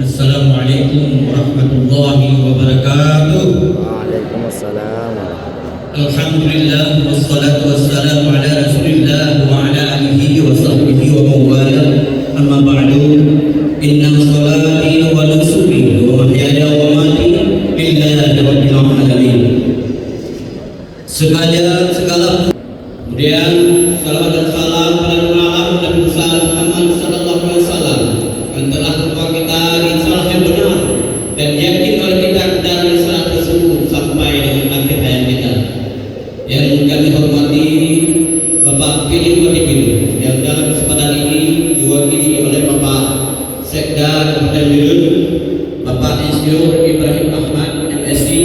Assalamualaikum warahmatullahi wabarakatuh. Waalaikumsalam. Alhamdulillah wassalatu wassalamu ala Rasulillah wa ala alihi wa sahbihi wa mawala. Amma ba'du. Inna salati wa nusuki wa mahyaya wa mamati lillahi rabbil alamin. Segala kemudian salam dan salam pada ulama dan besar Muhammad sallallahu alaihi wasallam yang telah membawa kita risalah yang benar dan yakin oleh kita dari risalah tersebut sampai dengan akhir hayat kita. Yang kami hormati Bapak Pilih Wadibin yang dalam kesempatan ini diwakili oleh Bapak Sekda Kabupaten Yudun, Bapak Insinyur Ibrahim